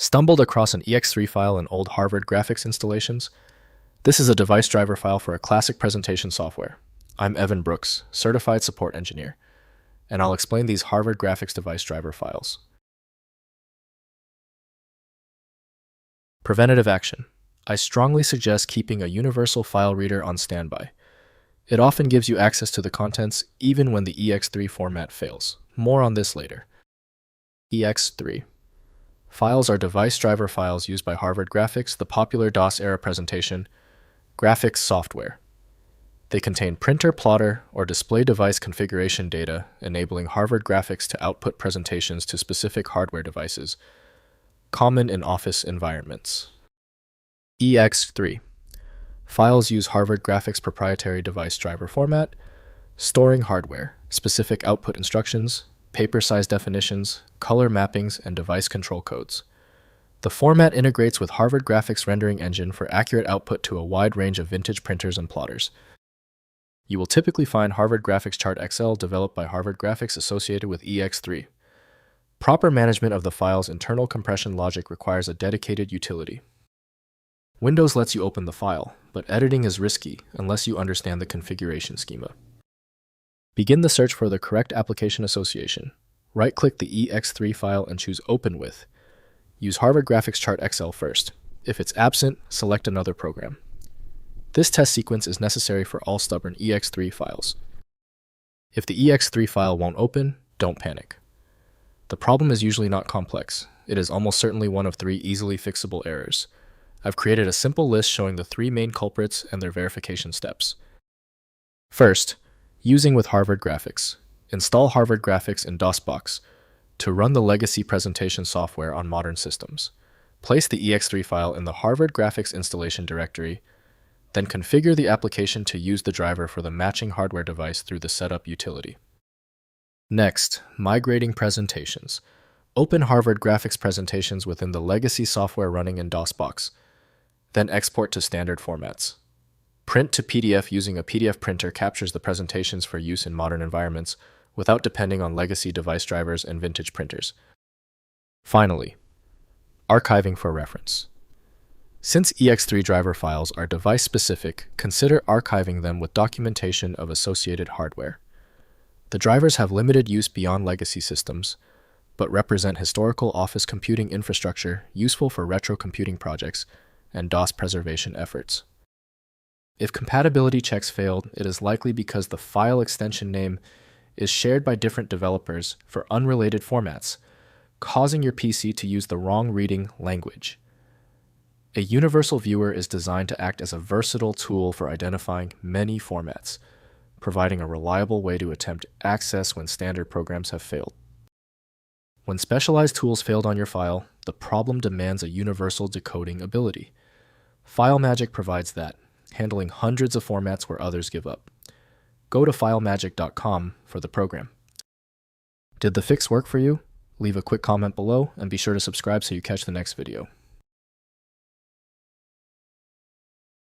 Stumbled across an EX3 file in old Harvard graphics installations? This is a device driver file for a classic presentation software. I'm Evan Brooks, Certified Support Engineer, and I'll explain these Harvard graphics device driver files. Preventative action. I strongly suggest keeping a universal file reader on standby. It often gives you access to the contents even when the EX3 format fails. More on this later. EX3 Files are device driver files used by Harvard Graphics, the popular DOS-era presentation graphics software. They contain printer, plotter, or display device configuration data, enabling Harvard Graphics to output presentations to specific hardware devices, common in office environments. EX3 Files use Harvard Graphics proprietary device driver format, storing hardware, specific output instructions, paper size definitions, color mappings, and device control codes. The format integrates with Harvard Graphics rendering engine for accurate output to a wide range of vintage printers and plotters. You will typically find Harvard Graphics Chart XL developed by Harvard Graphics associated with EX3. Proper management of the file's internal compression logic requires a dedicated utility. Windows lets you open the file, but editing is risky unless you understand the configuration schema. Begin the search for the correct application association. Right-click the EX3 file and choose Open With. Use Harvard Graphics Chart XL first. If it's absent, select another program. This test sequence is necessary for all stubborn EX3 files. If the EX3 file won't open, don't panic. The problem is usually not complex. It is almost certainly one of 3 easily fixable errors. I've created a simple list showing the 3 main culprits and their verification steps. First, using with Harvard Graphics. Install Harvard Graphics in DOSBox to run the legacy presentation software on modern systems. Place the EX3 file in the Harvard Graphics installation directory, then configure the application to use the driver for the matching hardware device through the Setup utility. Next, Migrating Presentations. Open Harvard Graphics presentations within the legacy software running in DOSBox, then export to standard formats. Print to PDF using a PDF printer captures the presentations for use in modern environments without depending on legacy device drivers and vintage printers. Finally, archiving for reference. Since EX3 driver files are device-specific, consider archiving them with documentation of associated hardware. The drivers have limited use beyond legacy systems, but represent historical office computing infrastructure useful for retro computing projects and DOS preservation efforts. If compatibility checks failed, it is likely because the file extension name is shared by different developers for unrelated formats, causing your PC to use the wrong reading language. A universal viewer is designed to act as a versatile tool for identifying many formats, providing a reliable way to attempt access when standard programs have failed. When specialized tools failed on your file, the problem demands a universal decoding ability. FileMagick provides that, handling hundreds of formats where others give up. Go to filemagick.com for the program. Did the fix work for you? Leave a quick comment below and be sure to subscribe so you catch the next video.